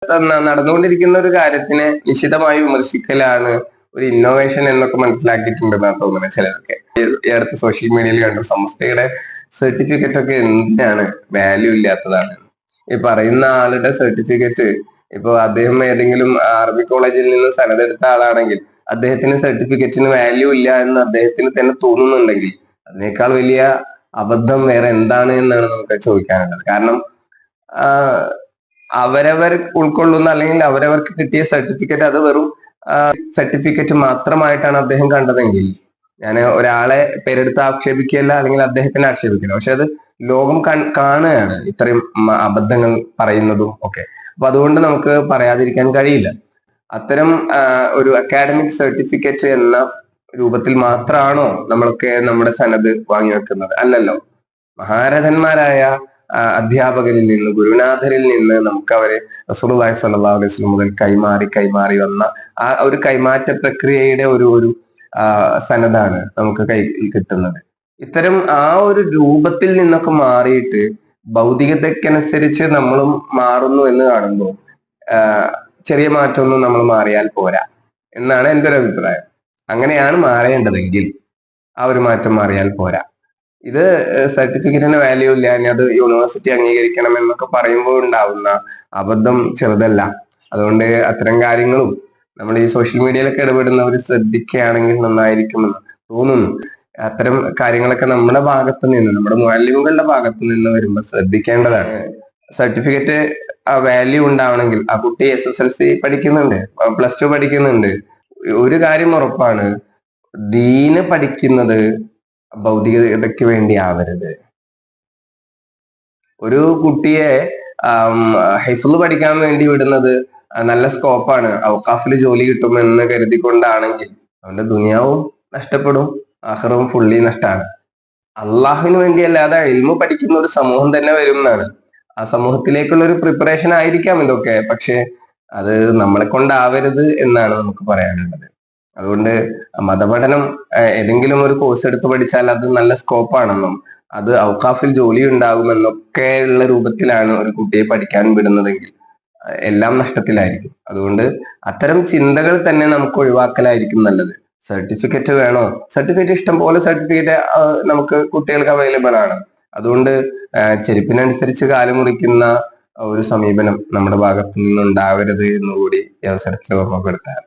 നടന്നുകൊണ്ടിരിക്കുന്ന ഒരു കാര്യത്തിനെ നിശിതമായി വിമർശിക്കലാണ് ഒരു ഇന്നോവേഷൻ എന്നൊക്കെ മനസ്സിലാക്കിയിട്ടുണ്ടെന്നാണ് തോന്നുന്നത് ചിലരൊക്കെ. ഈ അടുത്ത സോഷ്യൽ മീഡിയയിൽ കണ്ടു സംസ്ഥയുടെ സർട്ടിഫിക്കറ്റ് ഒക്കെ എന്തിനാണ് വാല്യൂ ഇല്ലാത്തതാണ്. ഈ പറയുന്ന ആളുടെ സർട്ടിഫിക്കറ്റ് ഇപ്പൊ അദ്ദേഹം ഏതെങ്കിലും അറബി കോളേജിൽ നിന്ന് സനതെടുത്ത ആളാണെങ്കിൽ അദ്ദേഹത്തിന് സർട്ടിഫിക്കറ്റിന് വാല്യൂ ഇല്ല എന്ന് അദ്ദേഹത്തിന് തന്നെ തോന്നുന്നുണ്ടെങ്കിൽ അതിനേക്കാൾ വലിയ അബദ്ധം വേറെ എന്താണ് എന്നാണ് നമുക്ക് ചോദിക്കാനുള്ളത്. കാരണം അവരവർ ഉൾക്കൊള്ളുന്ന അല്ലെങ്കിൽ അവരവർക്ക് കിട്ടിയ സർട്ടിഫിക്കറ്റ് അത് വെറും സർട്ടിഫിക്കറ്റ് മാത്രമായിട്ടാണ് അദ്ദേഹം കണ്ടതെങ്കിൽ, ഞാൻ ഒരാളെ പേരെടുത്ത് ആക്ഷേപിക്കുകയല്ല അല്ലെങ്കിൽ അദ്ദേഹത്തിനെ ആക്ഷേപിക്കില്ല, പക്ഷെ അത് ലോകം കാണുകയാണ് ഇത്രയും അബദ്ധങ്ങൾ പറയുന്നതും ഒക്കെ. അപ്പൊ അതുകൊണ്ട് നമുക്ക് പറയാതിരിക്കാൻ കഴിയില്ല. അത്തരം ഒരു അക്കാഡമിക് സർട്ടിഫിക്കറ്റ് എന്ന രൂപത്തിൽ മാത്രമാണോ നമ്മളൊക്കെ നമ്മുടെ സനത് വാങ്ങി വെക്കുന്നത്? അല്ലല്ലോ. മഹാരഥന്മാരായ അധ്യാപകരിൽ നിന്ന്, ഗുരുനാഥരിൽ നിന്ന് നമുക്ക് അവരെ റസൂലുള്ളാഹി സ്വല്ലല്ലാഹു അലൈഹി വസല്ലം മുതൽ കൈമാറി വന്ന ആ ഒരു കൈമാറ്റ പ്രക്രിയയുടെ ഒരു സനതാണ് നമുക്ക് കിട്ടുന്നത്. ഇത്തരം ആ ഒരു രൂപത്തിൽ നിന്നൊക്കെ മാറിയിട്ട് ഭൗതികതയ്ക്കനുസരിച്ച് നമ്മളും മാറുന്നു എന്ന് കാണുമ്പോൾ ചെറിയ മാറ്റമൊന്നും നമ്മൾ മാറിയാൽ പോരാ എന്നാണ് എൻ്റെ ഒരു അഭിപ്രായം. അങ്ങനെയാണ് മാറേണ്ടതെങ്കിൽ ആ ഒരു മാറ്റം മാറിയാൽ പോരാ. ഇത് സർട്ടിഫിക്കറ്റിന് വാല്യൂ ഇല്ല, ഇനി അത് യൂണിവേഴ്സിറ്റി അംഗീകരിക്കണം എന്നൊക്കെ പറയുമ്പോൾ ഉണ്ടാവുന്ന അബദ്ധം ചെറുതല്ല. അതുകൊണ്ട് അത്തരം കാര്യങ്ങളും നമ്മൾ ഈ സോഷ്യൽ മീഡിയയിലൊക്കെ ഇടപെടുന്നവർ ശ്രദ്ധിക്കുകയാണെങ്കിൽ നന്നായിരിക്കുമെന്ന് തോന്നുന്നു. അത്തരം കാര്യങ്ങളൊക്കെ നമ്മുടെ ഭാഗത്തു നിന്ന്, നമ്മുടെ മുഅല്ലിമുകളുടെ ഭാഗത്തു നിന്ന് വരുമ്പോൾ ശ്രദ്ധിക്കേണ്ടതാണ്. സർട്ടിഫിക്കറ്റ് വാല്യൂ ഉണ്ടാവണമെങ്കിൽ ആ കുട്ടി SSLC പഠിക്കുന്നുണ്ട്, +2 പഠിക്കുന്നുണ്ട്, ഒരു കാര്യം ഉറപ്പാണ്, ദീന് പഠിക്കുന്നത് ഭൗതികതയ്ക്ക് വേണ്ടി ആവരുത്. ഒരു കുട്ടിയെ ഹിഫ്ള് പഠിക്കാൻ വേണ്ടി വിടുന്നത് നല്ല സ്കോപ്പാണ്, ഔഖാഫിൽ ജോലി കിട്ടുമെന്ന് കരുതിക്കൊണ്ടാണെങ്കിൽ അവന്റെ ദുനിയാവും നഷ്ടപ്പെടും, ആഖിറവും ഫുള്ളി നഷ്ടമാണ്. അള്ളാഹുവിന് വേണ്ടി അല്ലാതെ ഇൽമു പഠിക്കുന്ന ഒരു സമൂഹം തന്നെ വരും എന്നാണ്. ആ സമൂഹത്തിലേക്കുള്ള ഒരു പ്രിപ്പറേഷൻ ആയിരിക്കാം ഇതൊക്കെ, പക്ഷെ അത് നമ്മളെ കൊണ്ടാവരുത് എന്നാണ് നമുക്ക് പറയാനുള്ളത്. അതുകൊണ്ട് മതപഠനം ഏതെങ്കിലും ഒരു കോഴ്സ് എടുത്ത് പഠിച്ചാൽ അത് നല്ല സ്കോപ്പാണെന്നും അത് ഔഖാഫിൽ ജോലി ഉണ്ടാകുമെന്നൊക്കെ ഉള്ള രൂപത്തിലാണ് ഒരു കുട്ടിയെ പഠിക്കാൻ വിടുന്നതെങ്കിൽ എല്ലാം നഷ്ടത്തിലായിരിക്കും. അതുകൊണ്ട് അത്തരം ചിന്തകൾ തന്നെ നമുക്ക് ഒഴിവാക്കലായിരിക്കും നല്ലത്. സർട്ടിഫിക്കറ്റ് വേണോ? സർട്ടിഫിക്കറ്റ് ഇഷ്ടം പോലെ സർട്ടിഫിക്കറ്റ് നമുക്ക് കുട്ടികൾക്ക് അവൈലബിൾ ആണ്. അതുകൊണ്ട് ചെരുപ്പിനനുസരിച്ച് കാല് മുറിക്കുന്ന ഒരു സമീപനം നമ്മുടെ ഭാഗത്തു നിന്നുണ്ടാവരുത് എന്നുകൂടി ഈ അവസരത്തിൽ ഓർമ്മപ്പെടുത്താൻ